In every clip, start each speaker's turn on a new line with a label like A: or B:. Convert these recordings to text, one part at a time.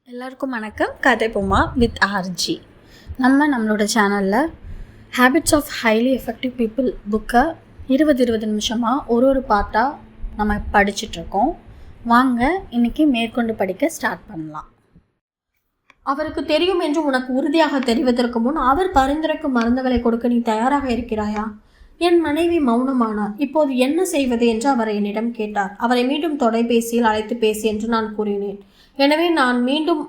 A: எல்லாருக்கும் வணக்கம். கதை பொம்மா வித் ஆர்ஜி. நம்மளோட சேனலில் habits of highly effective people புக்கை 20 நிமிஷமாக ஒரு பாட்டாக நம்ம படிச்சிட்ருக்கோம். வாங்க இன்றைக்கி மேற்கொண்டு படிக்க ஸ்டார்ட் பண்ணலாம். அவருக்கு தெரியும் என்று உனக்கு உறுதியாக தெரிவதற்கு முன் அவர் பரிந்துரைக்கும் மருந்துகளை கொடுக்க நீ தயாராக இருக்கிறாயா? என் மனைவி மௌனமானார். இப்போது என்ன செய்வது என்று அவர் என்னிடம் கேட்டார். அவரை மீண்டும் தொலைபேசியில் அழைத்து பேசி என்று நான் கூறினேன். எனவே நான் மீண்டும்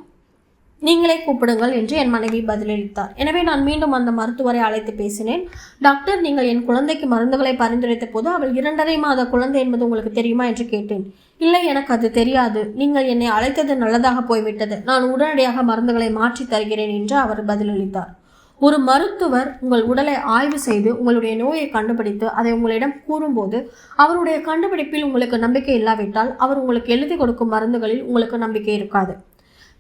A: நீங்களே கூப்பிடுங்கள் என்று என் மனைவி பதிலளித்தார். எனவே நான் மீண்டும் அந்த மருத்துவரை அழைத்து பேசினேன். டாக்டர், நீங்கள் என் குழந்தைக்கு மருந்துகளை பரிந்துரைத்த போது அவள் 2.5 மாத குழந்தை என்பது உங்களுக்கு தெரியுமா என்று கேட்டேன். இல்லை, எனக்கு அது தெரியாது. நீங்கள் என்னை அழைத்தது நல்லதாக போய்விட்டது. நான் உடனடியாக மருந்துகளை மாற்றி தருகிறேன் என்று அவர் பதிலளித்தார். ஒரு மருத்துவர் உங்கள் உடலை ஆய்வு செய்து உங்களுடைய நோயை கண்டுபிடித்து அதை உங்களிடம் கூறும்போது அவருடைய கண்டுபிடிப்பில் உங்களுக்கு நம்பிக்கை இல்லாவிட்டால் அவர் உங்களுக்கு எழுதி கொடுக்கும் மருந்துகளில் உங்களுக்கு நம்பிக்கை இருக்காது.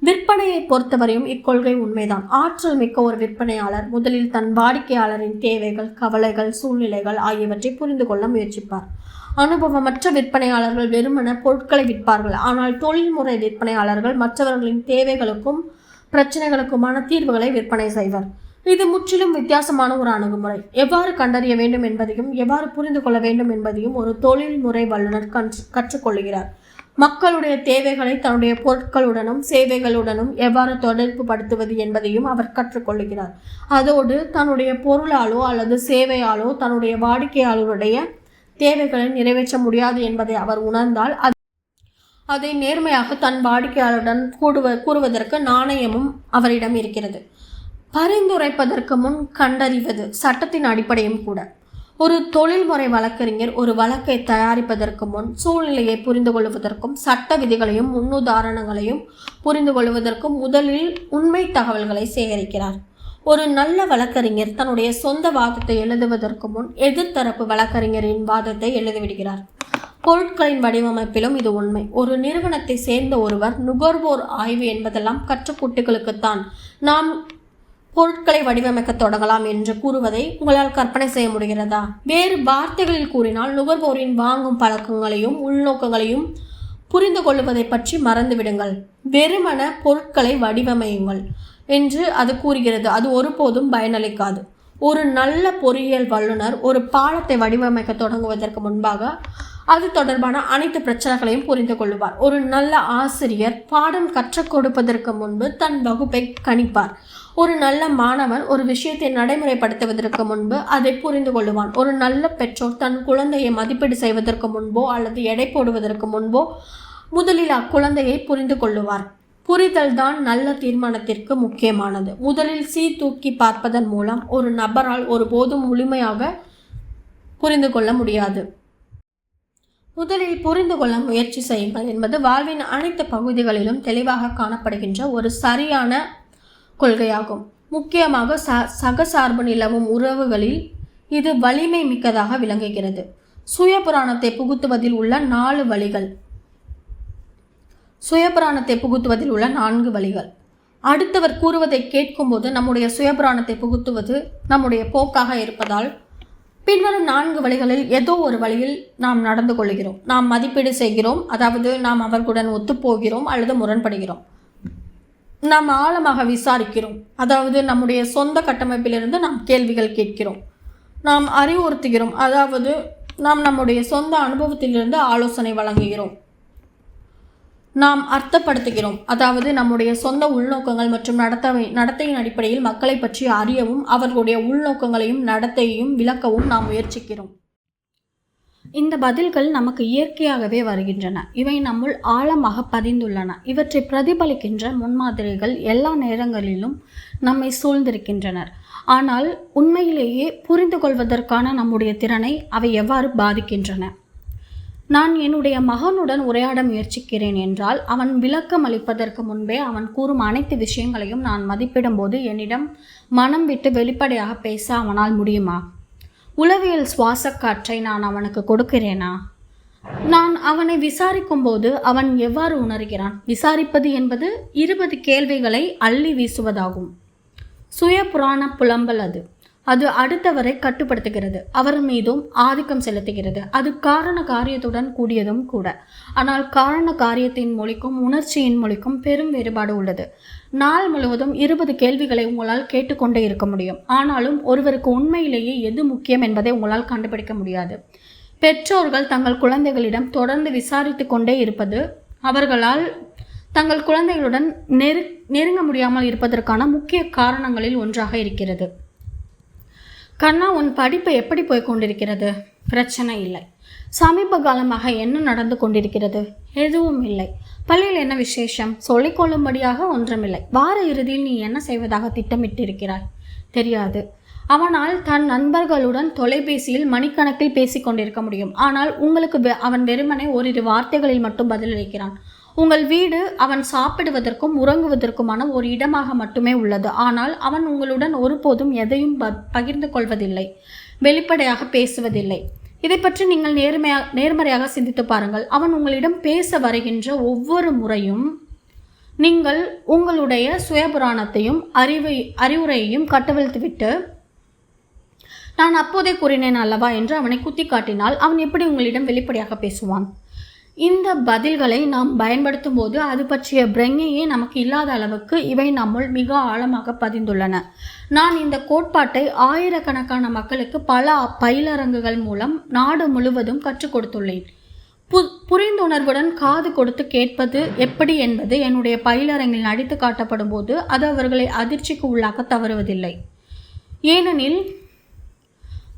A: விற்பனையை பொறுத்தவரையும் இக்கொள்கை உண்மைதான். ஆற்றல் மிக்க ஒரு விற்பனையாளர் முதலில் தன் வாடிக்கையாளரின் தேவைகள், கவலைகள், சூழ்நிலைகள் ஆகியவற்றை புரிந்து கொள்ள முயற்சிப்பார். அனுபவமற்ற விற்பனையாளர்கள் வெறுமன பொருட்களை விற்பார்கள். ஆனால் தொழில்முறை விற்பனையாளர்கள் மற்றவர்களின் தேவைகளுக்கும் பிரச்சனைகளுக்குமான தீர்வுகளை விற்பனை செய்வர். இது முற்றிலும் வித்தியாசமான ஒரு அணுகுமுறை. எவ்வாறு கண்டறிய வேண்டும் என்பதையும் எவ்வாறு புரிந்து கொள்ள வேண்டும் என்பதையும் ஒரு தொழில்முறை வல்லுநர் கற்றுக்கொள்கிறார். மக்களுடைய தேவைகளை தன்னுடைய பொருட்களுடனும் சேவைகளுடனும் எவ்வாறு தொடர்பு படுத்துவது என்பதையும் அவர் கற்றுக்கொள்கிறார். அதோடு தன்னுடைய பொருளாலோ அல்லது சேவையாலோ தன்னுடைய வாடிக்கையாளருடைய தேவைகளை நிறைவேற்ற முடியாது என்பதை அவர் உணர்ந்தால் அதை நேர்மையாக தன் வாடிக்கையாளருடன் கூறுவதற்கு நாணயமும் அவரிடம் இருக்கிறது. பரிந்துரைப்பதற்கு முன் கண்டறிவது சட்டத்தின் அடிப்படையும் கூட. ஒரு தொழில்முறை வழக்கறிஞர் ஒரு வழக்கை தயாரிப்பதற்கு முன் சூழ்நிலையை புரிந்து கொள்வதற்கும் சட்ட விதிகளையும் முன்னுதாரணங்களையும் புரிந்து கொள்வதற்கும் முதலில் உண்மை தகவல்களை சேகரிக்கிறார். ஒரு நல்ல வழக்கறிஞர் தன்னுடைய சொந்த வாதத்தை எழுதுவதற்கு முன் எதிர்த்தரப்பு வழக்கறிஞரின் வாதத்தை எழுதிவிடுகிறார். பொருட்களின் வடிவமைப்பிலும் இது உண்மை. ஒரு நிறுவனத்தை சேர்ந்த ஒருவர் நுகர்வோர் ஆய்வு என்பதெல்லாம் கற்றுக்குட்டிகளுக்குத்தான் நாம் பொருட்களை வடிவமைக்க தொடங்கலாம் என்று கூறுவதை உங்களால் கற்பனை செய்ய முடிகிறதா? வேறு வார்த்தைகளில் கூறினால் நுகர்வோரின் வாங்கும் பழக்கங்களையும் உள்நோக்கங்களையும் புரிந்து கொள்வதை பற்றி மறந்துவிடுங்கள். வெறுமன பொருட்களை வடிவமையுங்கள் என்று அது கூறுகிறது. அது ஒருபோதும் பயனளிக்காது. ஒரு நல்ல பொறியியல் வல்லுநர் ஒரு பாலத்தை வடிவமைக்க தொடங்குவதற்கு முன்பாக அது தொடர்பான அனைத்து பிரச்சனைகளையும் புரிந்து கொள்வார். ஒரு நல்ல ஆசிரியர் பாடம் கற்றுக் கொடுப்பதற்கு முன்பு தன் வகுப்பை கணிப்பார். ஒரு நல்ல மாணவன் ஒரு விஷயத்தை நடைமுறைப்படுத்துவதற்கு முன்பு அதை புரிந்து கொள்வான். ஒரு நல்ல பெற்றோர் தன் குழந்தையை மதிப்பீடு செய்வதற்கு முன்போ அல்லது எடை போடுவதற்கு முன்போ முதலில் அக்குழந்தையை புரிந்து கொள்ளுவார். புரிதல் தான் நல்ல தீர்மானத்திற்கு முக்கியமானது. முதலில் சீர்தூக்கி பார்ப்பதன் மூலம் ஒரு நபரால் ஒருபோதும் முழுமையாக புரிந்து கொள்ள முடியாது. முதலில் புரிந்து கொள்ள முயற்சி செய்யுங்கள் என்பது வாழ்வின் அனைத்து பகுதிகளிலும் தெளிவாக காணப்படுகின்ற ஒரு சரியான கொள்கையாகும். முக்கியமாக சகசார்பு நிலவும் உறவுகளில் இது வலிமை மிக்கதாக விளங்குகிறது. சுயபுராணத்தை புகுத்துவதில் உள்ள 4 வழிகள். சுயபுராணத்தை புகுத்துவதில் உள்ள 4 வழிகள். அடுத்தவர் கூறுவதை கேட்கும்போது நம்முடைய சுயபுராணத்தை புகுத்துவது நம்முடைய போக்காக இருப்பதால் பின்வரும் 4 வழிகளில் ஏதோ ஒரு வழியில் நாம் நடந்து கொள்கிறோம். நாம் மதிப்பீடு செய்கிறோம், அதாவது நாம் அவர்களுடன் ஒத்துப்போகிறோம் அல்லது முரண்படுகிறோம். நாம் ஆழமாக விசாரிக்கிறோம், அதாவது நம்முடைய சொந்த கட்டமைப்பிலிருந்து நாம் கேள்விகள் கேட்கிறோம். நாம் அறிவுறுத்துகிறோம், அதாவது நாம் நம்முடைய சொந்த அனுபவத்திலிருந்து ஆலோசனை வழங்குகிறோம். நாம் அர்த்தப்படுத்துகிறோம், அதாவது நம்முடைய சொந்த உள்நோக்கங்கள் மற்றும் நடத்தையின் அடிப்படையில் மக்களை பற்றி அறியவும் அவர்களுடைய உள்நோக்கங்களையும் நடத்தையையும் விளக்கவும் நாம் முயற்சிக்கிறோம். இந்த பதில்கள் நமக்கு இயற்கையாகவே வருகின்றன. இவை நம்முள் ஆழமாக பதிந்துள்ளன. இவற்றை பிரதிபலிக்கின்ற முன்மாதிரிகள் எல்லா நேரங்களிலும் நம்மை சூழ்ந்திருக்கின்றனர். ஆனால் உண்மையிலேயே புரிந்து கொள்வதற்கான நம்முடைய திறனை அவை எவ்வாறு பாதிக்கின்றன? நான் என்னுடைய மகனுடன் உரையாட முயற்சிக்கிறேன் என்றால் அவன் விளக்கம் அளிப்பதற்கு முன்பே அவன் கூறும் அனைத்து விஷயங்களையும் நான் மதிப்பிடும் போது என்னிடம் மனம் விட்டு வெளிப்படையாக பேச அவனால் முடியுமா? உளவியல் சுவாச காற்றை நான் அவனுக்கு கொடுக்கிறேனா? நான் அவனை விசாரிக்கும் போது அவன் எவ்வாறு உணர்கிறான்? விசாரிப்பது என்பது 20 கேள்விகளை அள்ளி வீசுவதாகும். சுய புராண புலம்பல் அது. அது அடுத்தவரை கட்டுப்படுத்துகிறது, அவர் மீதும் ஆதிக்கம் செலுத்துகிறது. அது காரண காரியத்துடன் கூடியதும் கூட. ஆனால் காரண காரியத்தின் மொழிக்கும் உணர்ச்சியின் மொழிக்கும் பெரும் வேறுபாடு உள்ளது. நாள் முழுவதும் 20 கேள்விகளை உங்களால் கேட்டுக்கொண்டே இருக்க முடியும். ஆனாலும் ஒருவருக்கு உண்மையிலேயே எது முக்கியம் என்பதை உங்களால் கண்டுபிடிக்க முடியாது. பெற்றோர்கள் தங்கள் குழந்தைகளிடம் தொடர்ந்து விசாரித்து கொண்டே இருப்பது அவர்களால் தங்கள் குழந்தைகளுடன் நெருங்க முடியாமல் இருப்பதற்கான முக்கிய காரணங்களில் ஒன்றாக இருக்கிறது. கண்ணா, உன் படிப்பு எப்படி போய் கொண்டிருக்கிறது? பிரச்சனை இல்லை. சமீப காலமாக என்ன நடந்து கொண்டிருக்கிறது? எதுவும் இல்லை. பள்ளியில் என்ன விசேஷம்? சொல்லிக்கொள்ளும்படியாக ஒன்றுமில்லை. வார இறுதியில் நீ என்ன செய்வதாக திட்டமிட்டிருக்கிறாய்? தெரியாது. அவனால் தன் நண்பர்களுடன் தொலைபேசியில் மணிக்கணக்கில் பேசிக் கொண்டிருக்க முடியும். ஆனால் உங்களுக்கு அவன் வெறுமனே ஓரிரு வார்த்தைகளில் மட்டும் பதிலளிக்கிறான். உங்கள் வீடு அவன் சாப்பிடுவதற்கும் உறங்குவதற்குமான ஒரு இடமாக மட்டுமே உள்ளது. ஆனால் அவன் உங்களுடன் ஒருபோதும் எதையும் பகிர்ந்து கொள்வதில்லை, வெளிப்படையாக பேசுவதில்லை. இதை பற்றி நீங்கள் நேர்மறையாக சிந்தித்து பாருங்கள். அவன் உங்களிடம் பேச வருகின்ற ஒவ்வொரு முறையும் நீங்கள் உங்களுடைய சுயபுராணத்தையும் அறிவுரையையும் கட்டவிழ்த்துவிட்டு, நான் அப்போதே கூறினேன் அல்லவா என்று அவனை குத்தி காட்டினால் அவன் எப்படி உங்களிடம் வெளிப்படையாக பேசுவான்? இந்த பதில்களை நாம் பயன்படுத்தும் போது அது பற்றிய பிரங்கையே நமக்கு இல்லாத அளவுக்கு இவை நம்முள் மிக ஆழமாக பதிந்துள்ளன. நான் இந்த கோட்பாட்டை ஆயிரக்கணக்கான மக்களுக்கு பல பயிலரங்குகள் மூலம் நாடு முழுவதும் கற்றுக் கொடுத்துள்ளேன். புரிந்துணர்வுடன் காது கொடுத்து கேட்பது எப்படி என்பது என்னுடைய பயிலரங்கில் நடித்து காட்டப்படும் போது அது அவர்களை அதிர்ச்சிக்கு உள்ளாக்க தவறுவதில்லை. ஏனெனில்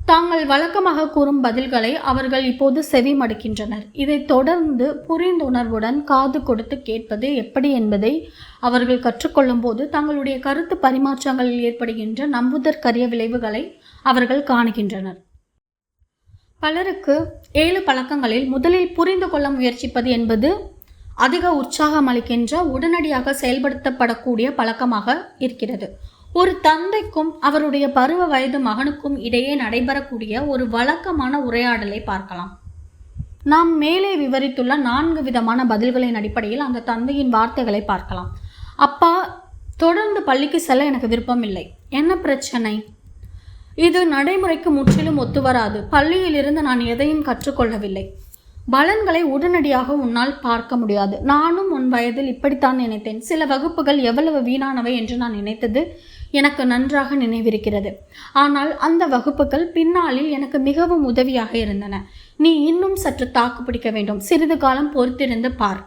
A: தாங்கள் வழக்கமாக கூறும் பதில்களை அவர்கள் இப்போது செவி மடுக்கின்றனர். இதைத் தொடர்ந்து புரிந்துணர்வுடன் காது கொடுத்து கேட்பது எப்படி என்பதை அவர்கள் கற்றுக்கொள்ளும் போது தங்களுடைய கருத்து பரிமாற்றங்களில் ஏற்படுகின்ற நம்புதற்கரிய விளைவுகளை அவர்கள் காணுகின்றனர். பலருக்கு 7 பழக்கங்களில் முதலில் புரிந்து கொள்ள முயற்சிப்பது என்பது அதிக உற்சாகம் அளிக்கின்ற, உடனடியாக செயல்படுத்தப்படக்கூடிய பழக்கமாக இருக்கிறது. ஒரு தந்தைக்கும் அவருடைய பருவ வயது மகனுக்கும் இடையே நடைபெறக்கூடிய ஒரு வழக்கமான உரையாடலை பார்க்கலாம். நாம் மேலே விவரித்துள்ள 4 விதமான பதில்களின் அடிப்படையில் அந்த தந்தையின் வார்த்தைகளை பார்க்கலாம். அப்பா, தொடர்ந்து பள்ளிக்கு செல்ல எனக்கு விருப்பம் இல்லை. என்ன பிரச்சனை? இது நடைமுறைக்கு முற்றிலும் ஒத்துவராது. பள்ளியிலிருந்து நான் எதையும் கற்றுக்கொள்ளவில்லை. பலன்களை உடனடியாக உன்னால் பார்க்க முடியாது. நானும் உன் வயதில் இப்படித்தான் நினைத்தேன். சில வகுப்புகள் எவ்வளவு வீணானவை என்று நான் நினைத்தது எனக்கு நன்றாக நினைவிருக்கிறது. ஆனால் அந்த வகுப்புகள் பின்னாளில் எனக்கு மிகவும் உதவியாக இருந்தன. நீ இன்னும் சற்று தாக்கு பிடிக்க வேண்டும். சிறிது காலம் பொறுத்திருந்து பார்.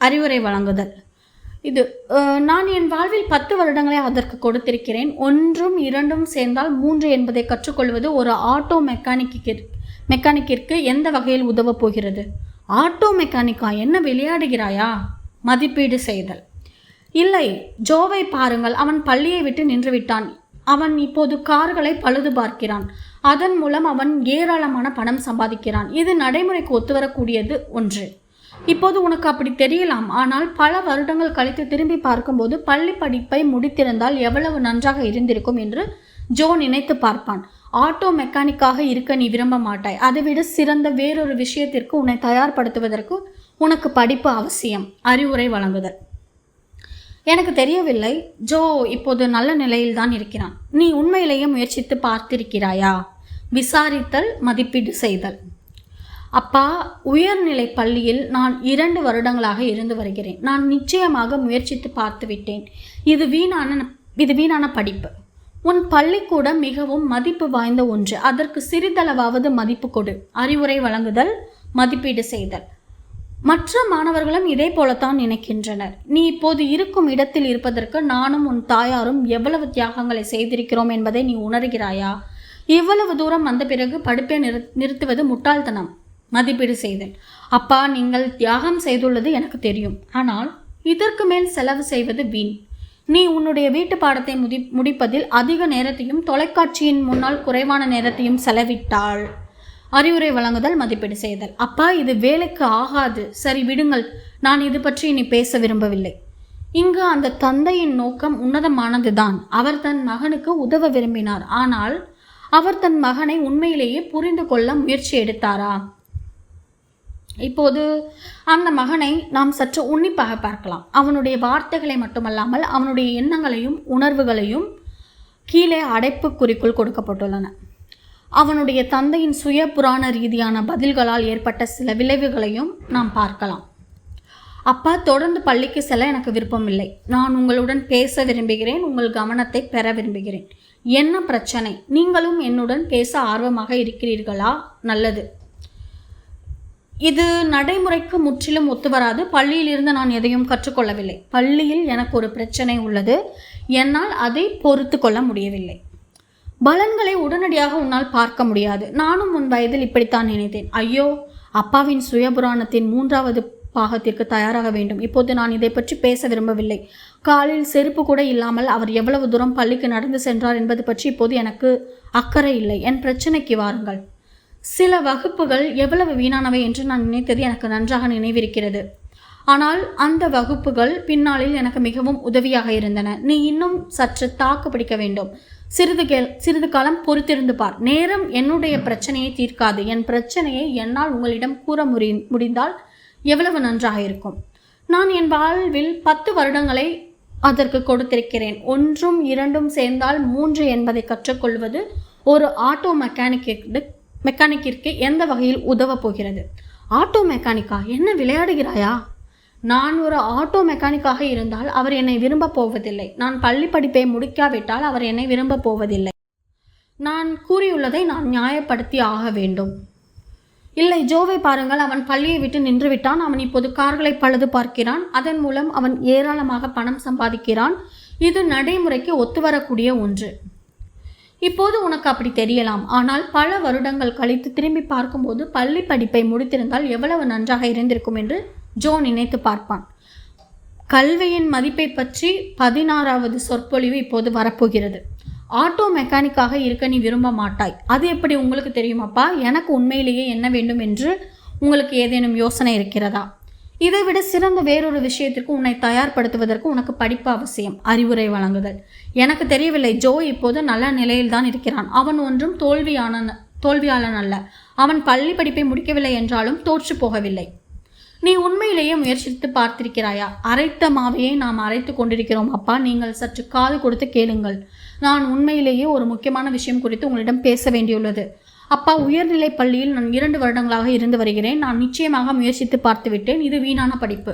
A: அறிவுரை வழங்குதல். இது நான் என் வாழ்வில் 10 வருடங்களை அதற்கு கொடுத்திருக்கிறேன். 1ம் 2ம் சேர்ந்தால் 3 என்பதை கற்றுக்கொள்வது ஒரு ஆட்டோ மெக்கானிக்கிற்கு எந்த வகையில் உதவப் போகிறது? ஆட்டோ மெக்கானிக்கா? என்ன விளையாடுகிறாயா? மதிப்பீடு செய்தல். இல்லை, ஜோவை பாருங்கள். அவன் பள்ளியை விட்டு நின்று விட்டான். அவன் இப்போது கார்களை பழுது பார்க்கிறான். அதன் மூலம் அவன் ஏராளமான பணம் சம்பாதிக்கிறான். இது நடைமுறைக்கு ஒத்துவரக்கூடியது ஒன்று. இப்போது உனக்கு அப்படி தெரியலாம். ஆனால் பல வருடங்கள் கழித்து திரும்பி பார்க்கும்போது பள்ளி படிப்பை முடித்திருந்தால் எவ்வளவு நன்றாக இருந்திருக்கும் என்று ஜோ நினைத்து பார்ப்பான். ஆட்டோ மெக்கானிக்காக இருக்க நீ விரும்ப மாட்டாய். அதைவிட சிறந்த வேறொரு விஷயத்திற்கு உன்னை தயார்படுத்துவதற்கு உனக்கு படிப்பு அவசியம். அறிவுரை வழங்குதல். எனக்கு தெரியவில்லை. ஜோ இப்போது நல்ல நிலையில் தான் இருக்கிறான். நீ உண்மையிலேயே முயற்சித்து பார்த்திருக்கிறாயா? விசாரித்தல், மதிப்பீடு செய்தல். அப்பா, உயர்நிலை பள்ளியில் நான் 2 வருடங்களாக இருந்து வருகிறேன். நான் நிச்சயமாக முயற்சித்து பார்த்து விட்டேன். இது வீணான படிப்பு. உன் பள்ளிக்கூடம் மிகவும் மதிப்பு வாய்ந்த ஒன்று. அதற்கு சிறிதளவாவது மதிப்பு கொடு. அறிவுரை வழங்குதல், மதிப்பீடு செய்தல். மற்ற மாணவர்களும் இதே போலத்தான் நினைக்கின்றனர். நீ இப்போது இருக்கும் இடத்தில் இருப்பதற்கு நானும் உன் தாயாரும் எவ்வளவு தியாகங்களை செய்திருக்கிறோம் என்பதை நீ உணர்கிறாயா? இவ்வளவு தூரம் வந்த பிறகு படிப்பை நிறுத்துவது முட்டாள்தனம். மதிப்பீடு செய்தல். அப்பா, நீங்கள் தியாகம் செய்துள்ளது எனக்கு தெரியும். ஆனால் இதற்கு மேல் செலவு செய்வது வீண். நீ உன்னுடைய வீட்டு பாடத்தை முடிப்பதில் அதிக நேரத்தையும் தொலைக்காட்சியின் முன்னால் குறைவான நேரத்தையும் செலவிட்டாள். அறிவுரை வழங்குதல், மதிப்பீடு செய்தல். அப்பா, இது வேலைக்கு ஆகாது. சரி, விடுங்கள். நான் இது பற்றி இனி பேச விரும்பவில்லை. இங்கு அந்த தந்தையின் நோக்கம் உன்னதமானதுதான். அவர் தன் மகனுக்கு உதவ விரும்பினார். ஆனால் அவர் தன் மகனை உண்மையிலேயே புரிந்து கொள்ள முயற்சி எடுத்தாரா? இப்போது அந்த மகனை நாம் சற்று உன்னிப்பாக பார்க்கலாம். அவனுடைய வார்த்தைகளை மட்டுமல்லாமல் அவனுடைய எண்ணங்களையும் உணர்வுகளையும் கீழே அடைப்புக்குறிக்குள் கொடுக்கப்பட்டுள்ளன. அவனுடைய தந்தையின் சுய புராண ரீதியான பதில்களால் ஏற்பட்ட சில விளைவுகளையும் நாம் பார்க்கலாம். அப்பா, தொடர்ந்து பள்ளிக்கு செல்ல எனக்கு விருப்பமில்லை. நான் உங்களுடன் பேச விரும்புகிறேன். உங்கள் கவனத்தை பெற விரும்புகிறேன். என்ன பிரச்சனை? நீங்களும் என்னுடன் பேச ஆர்வமாக இருக்கிறீர்களா? நல்லது. இது நடைமுறைக்கு முற்றிலும் ஒத்துவராது. பள்ளியிலிருந்து நான் எதையும் கற்றுக்கொள்ளவில்லை. பள்ளியில் எனக்கு ஒரு பிரச்சனை உள்ளது. என்னால் அதை பொறுத்து கொள்ள முடியவில்லை. பலன்களை உடனடியாக உன்னால் பார்க்க முடியாது. நானும் உன் வயதில் இப்படித்தான் நினைத்தேன். ஐயோ, அப்பாவின் சுயபுராணத்தின் 3வது பாகத்திற்கு தயாராக வேண்டும். இப்போது நான் இதை பற்றி பேச விரும்பவில்லை. காலில் செருப்பு கூட இல்லாமல் அவர் எவ்வளவு தூரம் பள்ளிக்கு நடந்து சென்றார் என்பது பற்றி இப்போது எனக்கு அக்கறை இல்லை. என் பிரச்சனைக்கு வாருங்கள். சில வகுப்புகள் எவ்வளவு வீணானவை என்று நான் நினைத்தது எனக்கு நன்றாக நினைவிருக்கிறது. ஆனால் அந்த வகுப்புகள் பின்னாளில் எனக்கு மிகவும் உதவியாக இருந்தன. நீ இன்னும் சற்று தாக்கு பிடிக்க வேண்டும். சிறிது காலம் பொறுத்திருந்து பார். நேரம் என்னுடைய பிரச்சனையை தீர்க்காது. என் பிரச்சனையை என்னால் உங்களிடம் கூற முடிந்தால் எவ்வளவு நன்றாக இருக்கும். நான் என் வாழ்வில் 10 வருடங்களை அதற்கு கொடுத்திருக்கிறேன். 1ம் 2ம் சேர்ந்தால் 3 என்பதை கற்றுக்கொள்வது ஒரு ஆட்டோ மெக்கானிக்கிற்கு எந்த வகையில் உதவ போகிறது? ஆட்டோ மெக்கானிக்கா? என்ன விளையாடுகிறாயா? நான் ஒரு ஆட்டோ மெக்கானிக்காக இருந்தால் அவர் என்னை விரும்ப போவதில்லை. நான் பள்ளி படிப்பை முடிக்காவிட்டால் அவர் என்னை விரும்ப போவதில்லை. நான் கூறியுள்ளதை நான் நியாயப்படுத்தி ஆக வேண்டும். இல்லை, ஜோவை பாருங்கள். அவன் பள்ளியை விட்டு நின்று விட்டான். அவன் இப்போது கார்களை பழுது பார்க்கிறான். அதன் மூலம் அவன் ஏராளமாக பணம் சம்பாதிக்கிறான். இது நடைமுறைக்கு ஒத்துவரக்கூடிய ஒன்று. இப்போது உனக்கு அப்படி தெரியலாம். ஆனால் பல வருடங்கள் கழித்து திரும்பி பார்க்கும்போது பள்ளி படிப்பை முடித்திருந்தால் எவ்வளவு நன்றாக இருந்திருக்கும் என்று ஜோ நினைத்து பார்ப்பான். கல்வியின் மதிப்பை பற்றி 16வது சொற்பொழிவு இப்போது வரப்போகிறது. ஆட்டோ மெக்கானிக்காக இருக்க நீ விரும்ப மாட்டாய். அது எப்படி உங்களுக்கு தெரியுமாப்பா? எனக்கு உண்மையிலேயே என்ன வேண்டும் என்று உங்களுக்கு ஏதேனும் யோசனை இருக்கிறதா? இதைவிட சிறந்த வேறொரு விஷயத்திற்கு உன்னை தயார்படுத்துவதற்கு உனக்கு படிப்பு அவசியம். அறிவுரை வழங்குதல். எனக்கு தெரியவில்லை. ஜோ இப்போது நல்ல நிலையில்தான் இருக்கிறான். அவன் ஒன்றும் தோல்வியாளன் அல்ல. அவன் பள்ளி படிப்பை முடிக்கவில்லை என்றாலும் தோற்று போகவில்லை. நீ உண்மையிலேயே முயற்சித்து பார்த்திருக்கிறாயா? அரைத்த மாவையை நாம் அரைத்து கொண்டிருக்கிறோம் அப்பா. நீங்கள் சற்று காது கொடுத்து கேளுங்கள். நான் உண்மையிலேயே ஒரு முக்கியமான விஷயம் குறித்து உங்களிடம் பேச வேண்டியுள்ளது. அப்பா, உயர்நிலை பள்ளியில் நான் 2 வருடங்களாக இருந்து வருகிறேன். நான் நிச்சயமாக முயற்சித்து பார்த்துவிட்டேன். இது வீணான படிப்பு.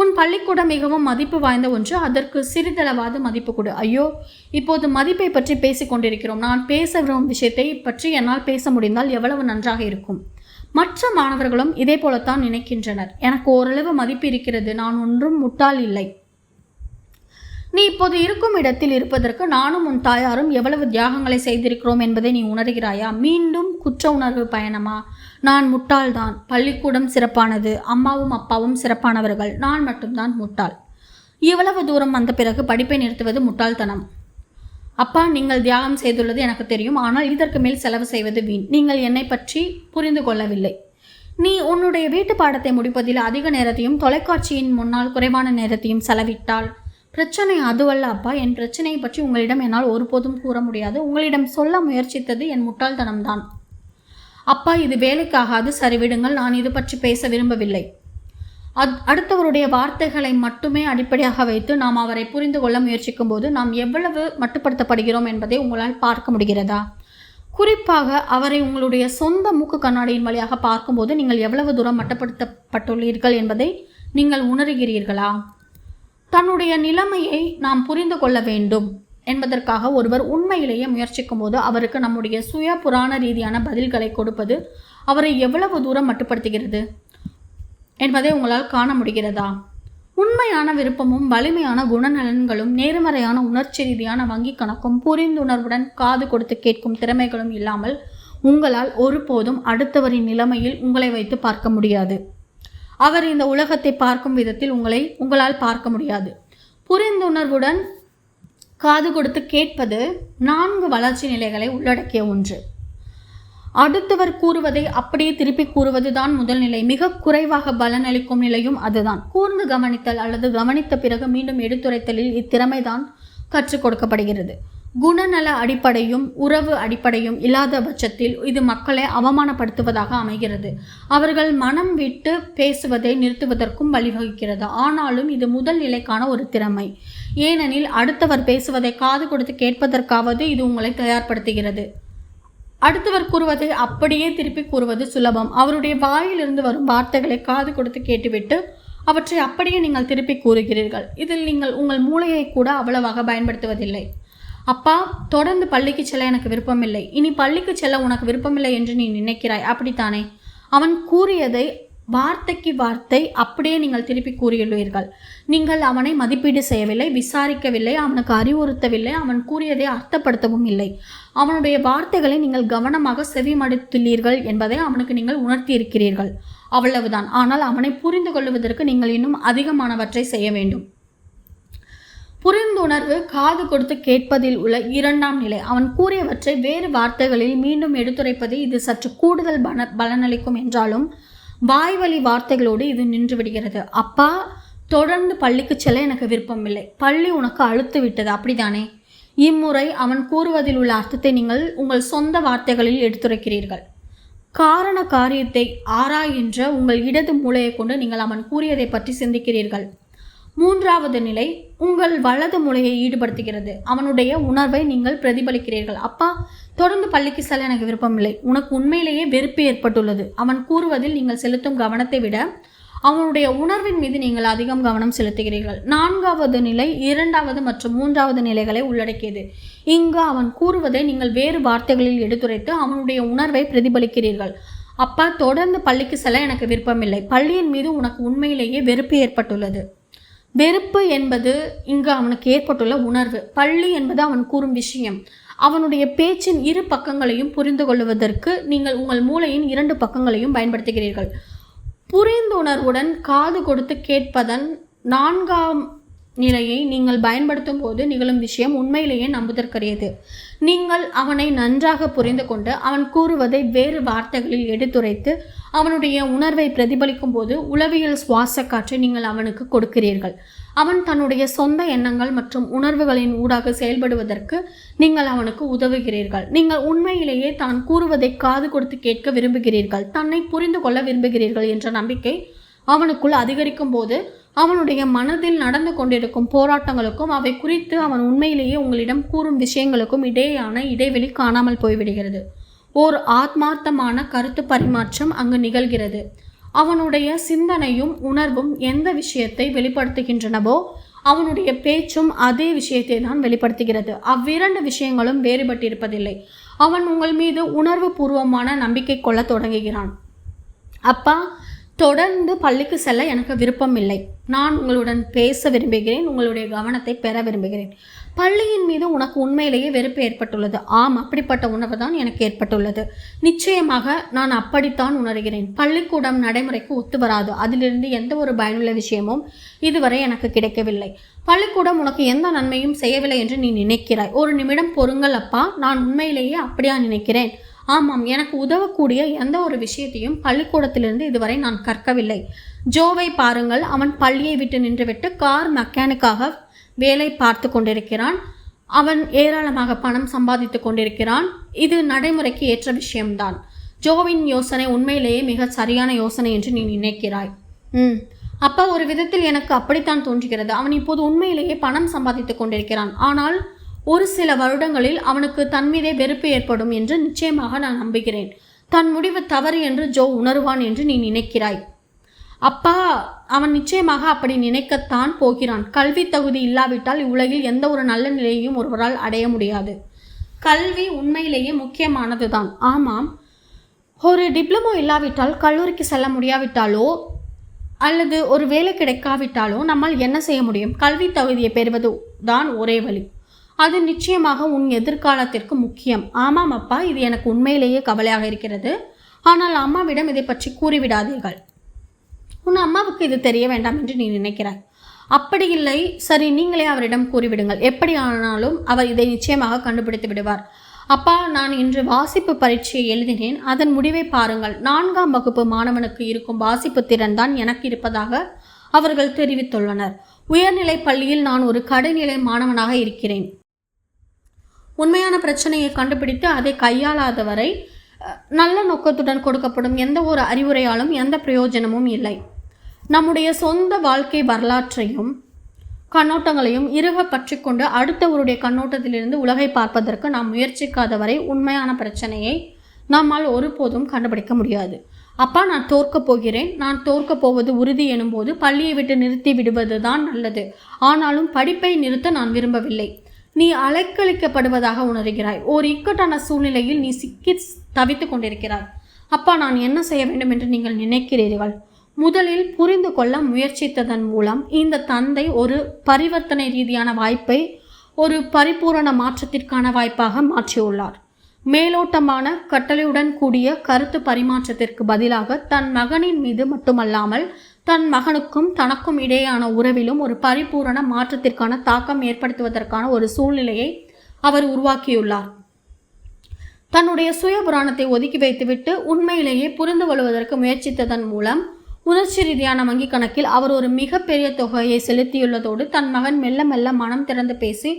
A: உன் பள்ளிக்கூடம் மிகவும் மதிப்பு வாய்ந்த ஒன்று. அதற்கு சிறிதளவாது மதிப்பு கொடு. ஐயோ, இப்போது மதிப்பை பற்றி பேசிக் கொண்டிருக்கிறோம். நான் பேச விரும்பும் விஷயத்தை பற்றி என்னால் பேச முடிந்தால் எவ்வளவு நன்றாக இருக்கும். மற்ற மாணவர்களும் இதே போலத்தான் நினைக்கின்றனர். எனக்கு ஓரளவு மதிப்பு இருக்கிறது. நான் ஒன்றும் முட்டாள் இல்லை. நீ இப்போது இருக்கும் இடத்தில் இருப்பதற்கு நானும் உன் தாயாரும் எவ்வளவு தியாகங்களை செய்திருக்கிறோம் என்பதை நீ உணர்கிறாயா? மீண்டும் குற்ற உணர்வு பயணமா? நான் முட்டாள்தான். பள்ளிக்கூடம் சிறப்பானது. அம்மாவும் அப்பாவும் சிறப்பானவர்கள். நான் மட்டும்தான் முட்டாள். இவ்வளவு தூரம் வந்த பிறகு படிப்பை நிறுத்துவது முட்டாள்தனம். அப்பா, நீங்கள் தியாகம் செய்துள்ளது எனக்கு தெரியும். ஆனால் இதற்கு மேல் செலவு செய்வது வீண். நீங்கள் என்னை பற்றி புரிந்து கொள்ளவில்லை. நீ உன்னுடைய வீட்டு பாடத்தை முடிப்பதில் அதிக நேரத்தையும் தொலைக்காட்சியின் முன்னால் குறைவான நேரத்தையும் செலவிட்டால் பிரச்சனை அதுவல்ல அப்பா. என் பிரச்சனையை பற்றி உங்களிடம் என்னால் ஒருபோதும் கூற முடியாது. உங்களிடம் சொல்ல முயற்சித்தது என் முட்டாள்தனம்தான். அப்பா, இது வேலைக்காகாது. சரிவிடுங்கள். நான் இது பற்றி பேச விரும்பவில்லை. அடுத்தவருடைய வார்த்தைகளை மட்டுமே அடிப்படையாக வைத்து நாம் அவரை புரிந்து கொள்ள முயற்சிக்கும் போது நாம் எவ்வளவு மட்டுப்படுத்தப்படுகிறோம் என்பதை உங்களால் பார்க்க முடிகிறதா? குறிப்பாக அவரை உங்களுடைய சொந்த மூக்கு கண்ணாடியின் வழியாக பார்க்கும்போது நீங்கள் எவ்வளவு தூரம் மட்டுப்படுத்தப்பட்டுள்ளீர்கள் என்பதை நீங்கள் உணர்கிறீர்களா? தன்னுடைய நிலைமையை நாம் புரிந்து கொள்ள வேண்டும் என்பதற்காக ஒருவர் உண்மையிலேயே முயற்சிக்கும் போது அவருக்கு நம்முடைய சுய புராண ரீதியான பதில்களை கொடுப்பது அவரை எவ்வளவு தூரம் மட்டுப்படுத்துகிறது என்பதை உங்களால் காண முடிகிறதா? உண்மையான விருப்பமும் வலிமையான குணநலன்களும் நேர்மறையான உணர்ச்சி ரீதியான வங்கி கணக்கும் புரிந்துணர்வுடன் காது கொடுத்து கேட்கும் திறமைகளும் இல்லாமல் உங்களால் ஒருபோதும் அடுத்தவரின் நிலைமையில் உங்களை வைத்து பார்க்க முடியாது. அவர் இந்த உலகத்தை பார்க்கும் விதத்தில் உங்களால் பார்க்க முடியாது. புரிந்துணர்வுடன் காது கொடுத்து கேட்பது 4 வளர்ச்சி நிலைகளை உள்ளடக்கிய ஒன்று. அடுத்தவர் கூறுவதை அப்படியே திருப்பி கூறுவதுதான் முதல் நிலை. மிக குறைவாக பலனளிக்கும் நிலையும் அதுதான். கூர்ந்து கவனித்தல் அல்லது கவனித்த பிறகு மீண்டும் எடுத்துரைத்தலில் இத்திறமைதான் கற்றுக் கொடுக்கப்படுகிறது. குணநல அடிப்படையும் உறவு அடிப்படையும் இல்லாத பட்சத்தில் இது மக்களை அவமானப்படுத்துவதாக அமைகிறது. அவர்கள் மனம் விட்டு பேசுவதை நிறுத்துவதற்கும் வழிவகுக்கிறது. ஆனாலும் இது முதல் நிலைக்கான ஒரு திறமை. ஏனெனில் அடுத்தவர் பேசுவதை காது கொடுத்து கேட்பதற்காவது இது உங்களை தயார்படுத்துகிறது. அடுத்தவர் கூறுவதை அப்படியே திருப்பி கூறுவது சுலபம். அவருடைய வாயிலிருந்து வரும் வார்த்தைகளை காது கொடுத்து கேட்டுவிட்டு அவற்றை அப்படியே நீங்கள் திருப்பி கூறுகிறீர்கள். இதில் நீங்கள் உங்கள் மூளையை கூட அவ்வளவாக பயன்படுத்துவதில்லை. அப்பா, தொடர்ந்து பள்ளிக்கு செல்ல எனக்கு விருப்பமில்லை. இனி பள்ளிக்கு செல்ல உனக்கு விருப்பமில்லை என்று நீ நினைக்கிறாய், அப்படித்தானே? அவன் கூறியதை வார்த்தைக்கு வார்த்தை அப்படியே நீங்கள் திருப்பி கூறியுள்ளீர்கள். நீங்கள் அவனை மதிப்பீடு செய்யவில்லை, விசாரிக்கவில்லை, அவனுக்கு அறிவுறுத்தவில்லை, அவன் கூறியதை அர்த்தப்படுத்தவும் இல்லை. அவனுடைய வார்த்தைகளை நீங்கள் கவனமாக செவிமடுத்துள்ளீர்கள் என்பதை அவனுக்கு நீங்கள் உணர்த்தி இருக்கிறீர்கள். அவ்வளவுதான். ஆனால் அவனை புரிந்து கொள்வதற்கு நீங்கள் இன்னும் அதிகமானவற்றை செய்ய வேண்டும். புரிந்துணர்வு காது கொடுத்து கேட்பதில் உள்ள இரண்டாம் நிலை. அவன் கூறியவற்றை வேறு வார்த்தைகளில் மீண்டும் எடுத்துரைப்பது இது சற்று கூடுதல் பலனளிக்கும் என்றாலும் வாய்வழி வார்த்தைகளோடு இது நின்று விடுகிறது. அப்பா, தொடர்ந்து பள்ளிக்கு செல்ல எனக்கு விருப்பமில்லை. பள்ளி உனக்கு அழுத்து விட்டது, அப்படித்தானே? இம்முறை அவன் கூறுவதில் உள்ள அர்த்தத்தை நீங்கள் உங்கள் சொந்த வார்த்தைகளில் எடுத்துரைக்கிறீர்கள். காரண காரியத்தை ஆராய்கின்ற உங்கள் இடது மூளையை கொண்டு நீங்கள் அவன் கூறியதை பற்றி சிந்திக்கிறீர்கள். மூன்றாவது நிலை உங்கள் வலது மூளையை ஈடுபடுத்துகிறது. அவனுடைய உணர்வை நீங்கள் பிரதிபலிக்கிறீர்கள். அப்பா, தொடர்ந்து பள்ளிக்கு செல்ல எனக்கு விருப்பமில்லை. உனக்கு உண்மையிலேயே வெறுப்பு ஏற்பட்டுள்ளது. அவன் கூறுவதில் நீங்கள் செலுத்தும் கவனத்தை விட அவனுடைய உணர்வின் மீது நீங்கள் அதிகம் கவனம் செலுத்துகிறீர்கள். நான்காவது நிலை இரண்டாவது மற்றும் மூன்றாவது நிலைகளை உள்ளடக்கியது. இங்கு அவன் கூறுவதை நீங்கள் வேறு வார்த்தைகளில் எடுத்துரைத்து அவனுடைய உணர்வை பிரதிபலிக்கிறீர்கள். அப்பா, தொடர்ந்து பள்ளிக்கு செல்ல எனக்கு விருப்பமில்லை. பள்ளியின் மீது உனக்கு உண்மையிலேயே வெறுப்பு ஏற்பட்டுள்ளது. வெறுப்பு என்பது இங்கு அவனுக்கு ஏற்பட்டுள்ள உணர்வு. பள்ளி என்பது அவன் கூறும் விஷயம். அவனுடைய பேச்சின் இரு பக்கங்களையும் புரிந்து கொள்வதற்கு நீங்கள் உங்கள் மூளையின் இரண்டு பக்கங்களையும் பயன்படுத்துகிறீர்கள். புரிந்துணர்வுடன் காது கொடுத்து கேட்பதன் நான்காம் நிலையை நீங்கள் பயன்படுத்தும் போது நிகழும் விஷயம் உண்மையிலேயே நம்புதற்கரியது. நீங்கள் அவனை நன்றாக புரிந்து கொண்டு அவன் கூறுவதை வேறு வார்த்தைகளில் எடுத்துரைத்து அவனுடைய உணர்வை பிரதிபலிக்கும் போது உளவியல் சுவாச காற்றை நீங்கள் அவனுக்கு கொடுக்கிறீர்கள். அவன் தன்னுடைய சொந்த எண்ணங்கள் மற்றும் உணர்வுகளின் ஊடாக செயல்படுவதற்கு நீங்கள் அவனுக்கு உதவுகிறீர்கள். நீங்கள் உண்மையிலேயே தான் கூறுவதை காது கொடுத்து கேட்க விரும்புகிறீர்கள், தன்னை புரிந்து கொள்ள விரும்புகிறீர்கள் என்ற நம்பிக்கை அவனுக்குள் அதிகரிக்கும் போது அவனுடைய மனதில் நடந்து கொண்டிருக்கும் போராட்டங்களுக்கும் அவை குறித்து அவன் உண்மையிலேயே உங்களிடம் கூறும் விஷயங்களுக்கும் இடையேயான இடைவெளி காணாமல் போய்விடுகிறது. ஓர் ஆத்மார்த்தமான கருத்து பரிமாற்றம் அங்கு நிகழ்கிறது. அவனுடைய சிந்தனையும் உணர்வும் எந்த விஷயத்தை வெளிப்படுத்துகின்றனவோ அவனுடைய பேச்சும் அதே விஷயத்தை தான் வெளிப்படுத்துகிறது. அவ்விரண்டு விஷயங்களும் வேறுபட்டிருப்பதில்லை. அவன் உங்கள் மீது உணர்வு பூர்வமான நம்பிக்கை கொள்ள தொடங்குகிறான். அப்பா, தொடர்ந்து பள்ளிக்கு செல்ல எனக்கு விருப்பம் இல்லை. நான் உங்களுடன் பேச விரும்புகிறேன், உங்களுடைய கவனத்தை பெற விரும்புகிறேன். பள்ளியின் மீது உனக்கு உண்மையிலேயே வெறுப்பு ஏற்பட்டுள்ளது. ஆம், அப்படிப்பட்ட உணர்வு தான் எனக்கு ஏற்பட்டுள்ளது. நிச்சயமாக நான் அப்படித்தான் உணர்கிறேன். பள்ளிக்கூடம் நடைமுறைக்கு ஒத்து வராது. அதிலிருந்து எந்த ஒரு பயனுள்ள விஷயமும் இதுவரை எனக்கு கிடைக்கவில்லை. பள்ளிக்கூடம் உனக்கு எந்த நன்மையும் செய்யவில்லை என்று நீ நினைக்கிறாய். ஒரு நிமிடம் பொறுங்கள் அப்பா, நான் உண்மையிலேயே அப்படியா நினைக்கிறேன்? ஆமாம், எனக்கு உதவக்கூடிய எந்த ஒரு விஷயத்தையும் பள்ளிக்கூடத்திலிருந்து இதுவரை நான் கற்கவில்லை. ஜோவை பாருங்கள். அவன் பள்ளியை விட்டு நின்றுவிட்டு கார் மெக்கானிக்காக வேலை பார்த்து கொண்டிருக்கிறான். அவன் ஏராளமாக பணம் சம்பாதித்து கொண்டிருக்கிறான். இது நடைமுறைக்கு ஏற்ற விஷயம்தான். ஜோவின் யோசனை உண்மையிலேயே மிக சரியான யோசனை என்று நீ நினைக்கிறாய். அப்பா, ஒரு விதத்தில் எனக்கு அப்படித்தான் தோன்றுகிறது. அவன் இப்போது உண்மையிலேயே பணம் சம்பாதித்து கொண்டிருக்கிறான். ஆனால் ஒரு சில வருடங்களில் அவனுக்கு தன் மீதே வெறுப்பு ஏற்படும் என்று நிச்சயமாக நான் நம்புகிறேன். தன் முடிவு தவறு என்று ஜோ உணர்வான் என்று நீ நினைக்கிறாய். அப்பா, அவன் நிச்சயமாக அப்படி நினைக்கத்தான் போகிறான். கல்வி தகுதி இல்லாவிட்டால் இவ்வுலகில் எந்த ஒரு நல்ல நிலையையும் ஒருவரால் அடைய முடியாது. கல்வி உண்மையிலேயே முக்கியமானதுதான். ஆமாம், ஒரு டிப்ளமோ இல்லாவிட்டால் கல்லூரிக்கு செல்ல முடியாவிட்டாலோ அல்லது ஒரு வேலை கிடைக்காவிட்டாலோ நம்மால் என்ன செய்ய முடியும்? கல்வி தகுதியை பெறுவது தான் ஒரே வழி. அது நிச்சயமாக உன் எதிர்காலத்திற்கு முக்கியம். ஆமாம் அப்பா, இது எனக்கு உண்மையிலேயே கவலையாக இருக்கிறது. ஆனால் அம்மாவிடம் இதை பற்றி கூறிவிடாதீர்கள். உன் அம்மாவுக்கு இது தெரிய வேண்டாம் என்று நீ நினைக்கிறாய். அப்படி இல்லை. சரி, நீங்களே அவரிடம் கூறிவிடுங்கள். எப்படி ஆனாலும் அவர் இதை நிச்சயமாக கண்டுபிடித்து விடுவார். அப்பா, நான் இன்று வாசிப்பு பரீட்சையை எழுதினேன். அதன் முடிவை பாருங்கள். 4ஆம் வகுப்பு மாணவனுக்கு இருக்கும் வாசிப்பு திறன் தான் எனக்கு இருப்பதாக அவர்கள் தெரிவித்துள்ளனர். உயர்நிலை பள்ளியில் நான் ஒரு கடைநிலை மாணவனாக இருக்கிறேன். உண்மையான பிரச்சனையை கண்டுபிடித்து அதை கையாளாதவரை நல்ல நோக்கத்துடன் கொடுக்கப்படும் எந்த ஒரு அறிவுரையாலும் எந்த பிரயோஜனமும் இல்லை. நம்முடைய சொந்த வாழ்க்கை வரலாற்றையும் கண்ணோட்டங்களையும் இறுக பற்றி கொண்டு அடுத்தவருடைய கண்ணோட்டத்திலிருந்து உலகை பார்ப்பதற்கு நாம் முயற்சிக்காதவரை உண்மையான பிரச்சனையை நம்மால் ஒருபோதும் கண்டுபிடிக்க முடியாது. அப்பா, நான் தோற்கப் போகிறேன், நான் தோற்கப் போவது உறுதி எனும்போது பள்ளியை விட்டு நிறுத்தி விடுவது தான் நல்லது. ஆனாலும் படிப்பை நிறுத்த நான் விரும்பவில்லை. நீ அலைக்கழிக்கப்படுவதாக உணர்கிறாய். ஓர் இக்கட்டான சூழ்நிலையில் நீ சிக்கி தவித்து கொண்டிருக்கிறாய். அப்பா, நான் என்ன செய்ய வேண்டும் என்று நீங்கள் நினைக்கிறீர்கள்? முதலில் புரிந்து கொள்ள முயற்சித்ததன் மூலம் இந்த தந்தை ஒரு பரிவர்த்தனை ரீதியான வாய்ப்பை ஒரு பரிபூரண மாற்றத்திற்கான வாய்ப்பாக மாற்றியுள்ளார். மேலோட்டமான கட்டளையுடன் கூடிய கருத்து பரிமாற்றத்திற்கு பதிலாக தன் மகனின் மீது மட்டுமல்லாமல் தன் மகனுக்கும் தனக்கும் இடையேயான உறவிலும் ஒரு பரிபூரண மாற்றத்திற்கான தாக்கம் ஏற்படுத்துவதற்கான ஒரு சூழ்நிலையை அவர் உருவாக்கியுள்ளார். தன்னுடைய சுய புராணத்தை ஒதுக்கி வைத்துவிட்டு உண்மையிலேயே புரிந்து கொள்வதற்கு முயற்சித்ததன் மூலம் உணர்ச்சி ரீதியான வங்கி கணக்கில் அவர் ஒரு மிகப்பெரிய தொகையை செலுத்தியுள்ளதோடு தன் மகன் மெல்ல மெல்ல மனம் திறந்து பேசி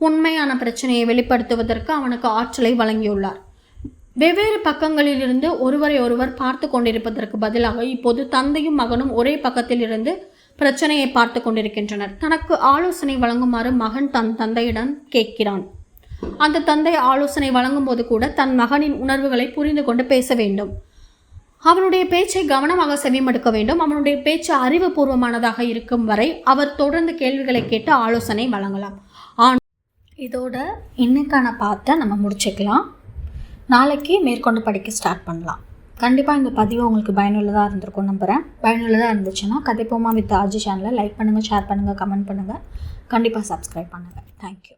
A: உண்மையான பிரச்சனையை வெளிப்படுத்துவதற்கு அவனுக்கு ஆற்றலை வழங்கியுள்ளார். வெவ்வேறு பக்கங்களிலிருந்து ஒருவரை ஒருவர் பார்த்து கொண்டிருப்பதற்கு பதிலாக இப்போது தந்தையும் மகனும் ஒரே பக்கத்தில் இருந்து பிரச்சனையை பார்த்து கொண்டிருக்கின்றனர். தனக்கு ஆலோசனை வழங்குமாறு மகன் தன் தந்தையிடம் கேட்கிறான். அந்த தந்தை ஆலோசனை வழங்கும் போது கூட தன் மகனின் உணர்வுகளை புரிந்து கொண்டு பேச வேண்டும். அவனுடைய பேச்சை கவனமாக செவிமடுக்க வேண்டும். அவனுடைய பேச்சு அறிவுபூர்வமானதாக இருக்கும் வரை அவர் தொடர்ந்து கேள்விகளை கேட்டு ஆலோசனை வழங்கலாம். இதோட இன்னைக்கான பார்ட்டை நம்ம முடிச்சுக்கலாம். நாளைக்கு மேற்கொண்டு படிக்க ஸ்டார்ட் பண்ணலாம். கண்டிப்பாக இந்த பதிவு உங்களுக்கு பயனுள்ளதாக இருந்திருக்கும் நம்புகிறேன். பயனுள்ளதாக இருந்துச்சுன்னா கதைப்போமா வித் ஆர்ஜி சேனலை லைக் பண்ணுங்கள், ஷேர் பண்ணுங்கள், கமெண்ட் பண்ணுங்கள், கண்டிப்பாக சப்ஸ்கிரைப் பண்ணுங்கள். தேங்க்யூ.